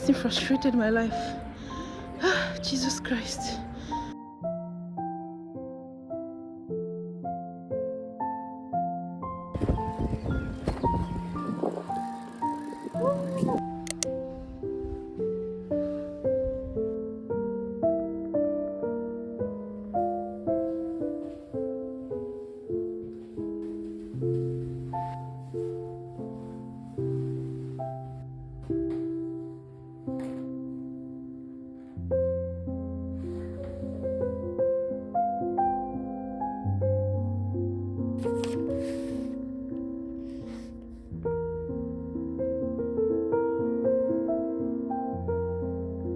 thing frustrated my life. Jesus Christ.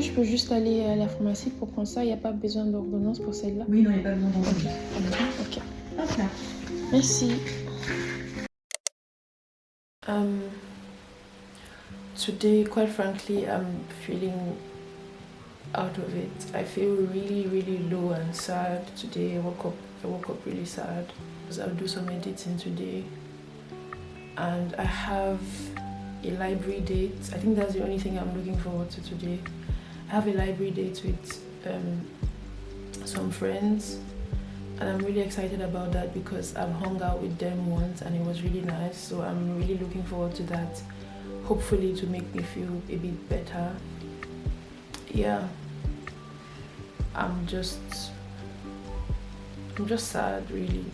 Je peux juste aller à la pharmacie pour prendre ça, il n'y a pas besoin d'ordonnance pour celle-là? Oui, non, il n'y a pas besoin d'ordonnance. Ok. Hop là. Merci. Today, quite frankly, I'm feeling out of it. I feel really low and sad today. I woke up really sad because I'll do some editing today, and I have a library date. I think that's the only thing I'm looking forward to today. I have a library date with some friends, and I'm really excited about that because I've hung out with them once and it was really nice. So I'm really looking forward to that, hopefully to make me feel a bit better. Yeah, I'm just sad really,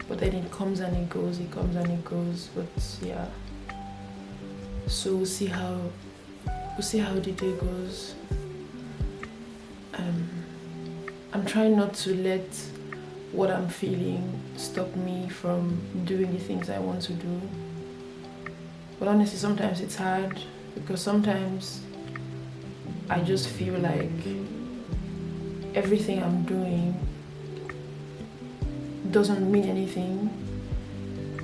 but then it comes and it goes, but yeah, so we'll see how the day goes. I'm trying not to let what I'm feeling stop me from doing the things I want to do, but honestly sometimes it's hard because sometimes I just feel like everything I'm doing doesn't mean anything,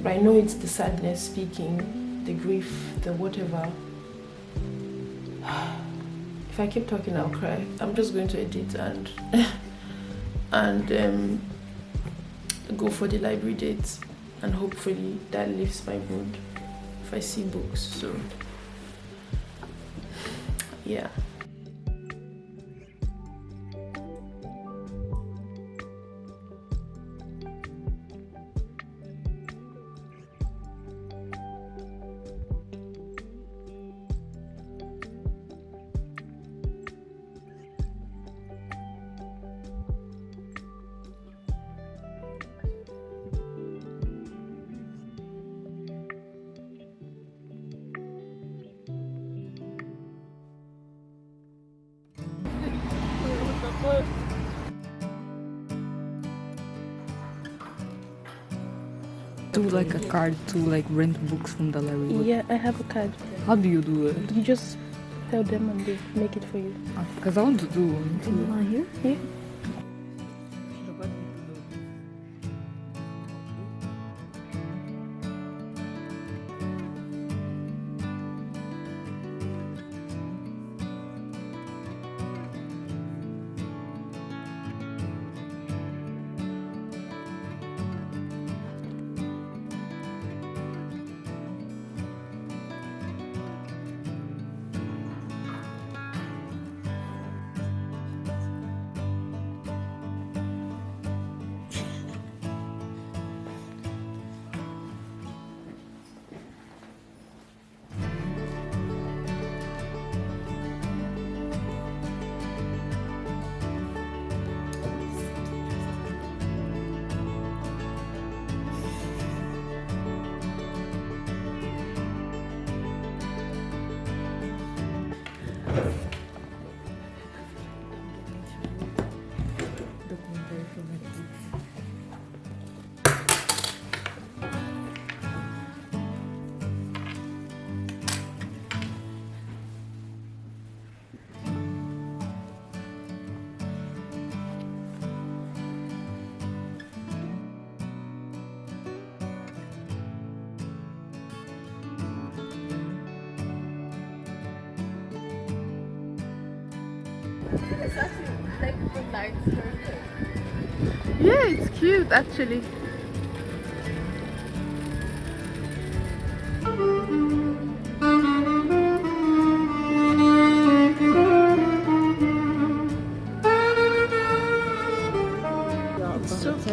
but I know it's the sadness speaking, the grief, the whatever. If I keep talking, I'll cry. I'm just going to edit and go for the library date, and hopefully that lifts my mood if I see books. So yeah. Do like a card to like rent books from the library? Yeah, I have a card. How do you do it? You just tell them and they make it for you. Because I want to do one too. You want here? Yeah. It's actually like the lights perfect. Yeah, it's cute actually.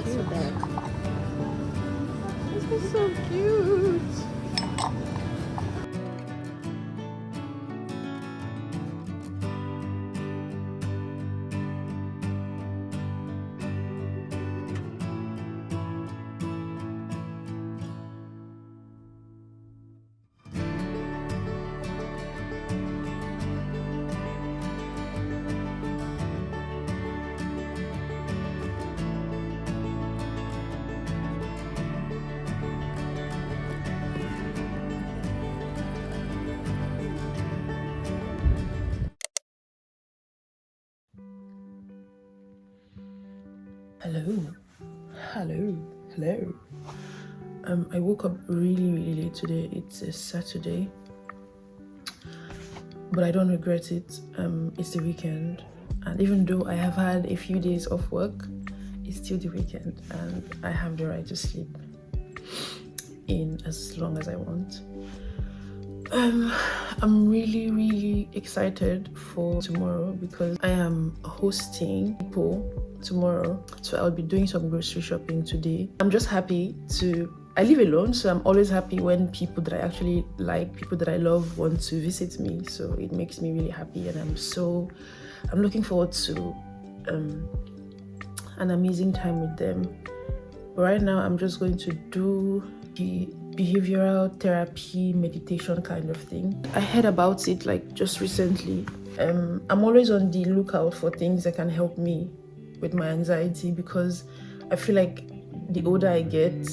That's so bad. This is so cute. Hello. I woke up really late today. It's a Saturday, but I don't regret it. It's the weekend, and even though I have had a few days off work, it's still the weekend, and I have the right to sleep in as long as I want. I'm really excited for tomorrow because I am hosting people tomorrow, so I'll be doing some grocery shopping today. I'm just happy I live alone, so I'm always happy when people that I actually like, people that I love, want to visit me. So it makes me really happy, and I'm looking forward to an amazing time with them. But right now I'm just going to do the behavioral therapy meditation kind of thing. I heard about it like just recently. I'm always on the lookout for things that can help me with my anxiety, because I feel like the older I get,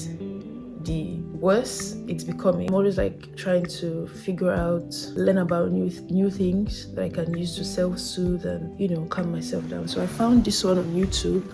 the worse it's becoming. I'm always like trying to figure out, learn about new things that I can use to self-soothe and calm myself down. So I found this one on YouTube.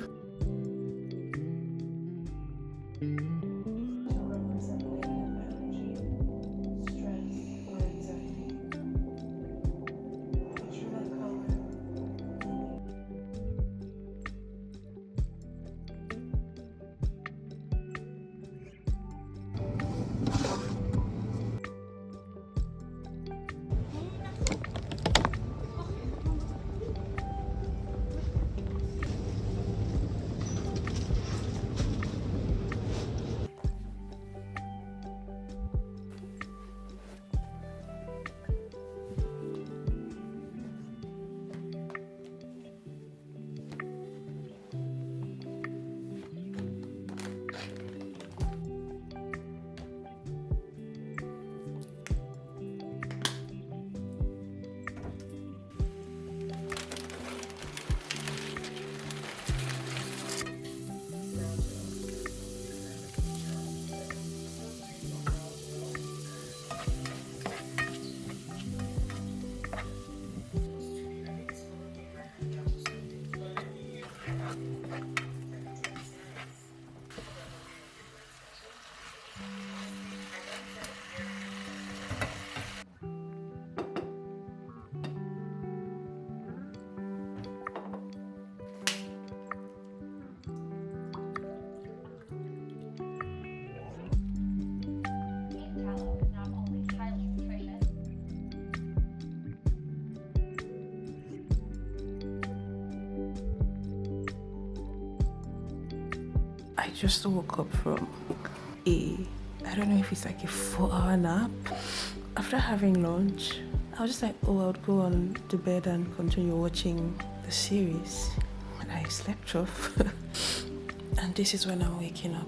I just woke up from I don't know if it's like a 4-hour nap. After having lunch, I was just like, I would go on the bed and continue watching the series. And I slept off. And this is when I'm waking up.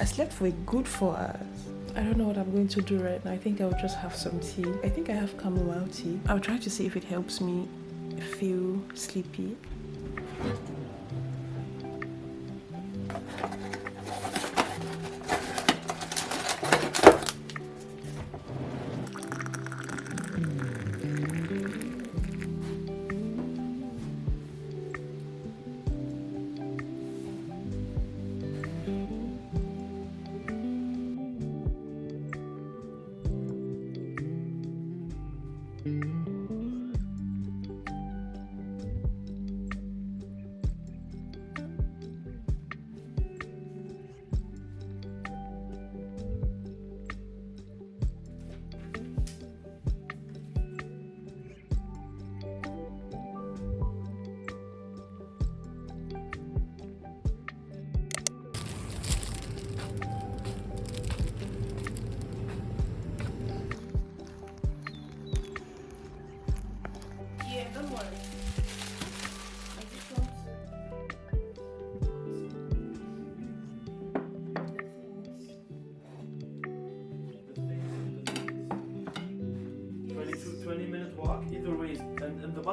I slept for a good 4 hours. I don't know what I'm going to do right now. I think I'll just have some tea. I think I have chamomile tea. I'll try to see if it helps me feel sleepy.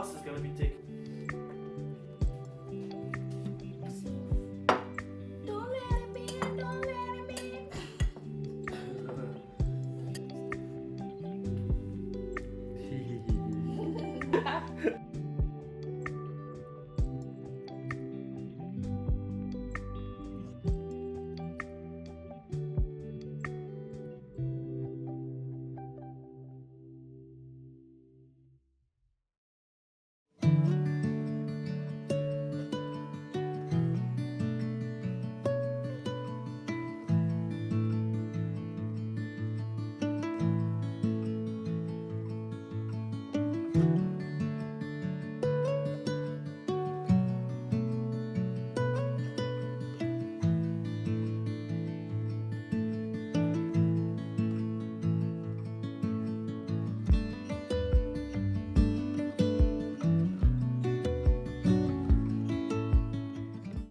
bus is gonna be taken.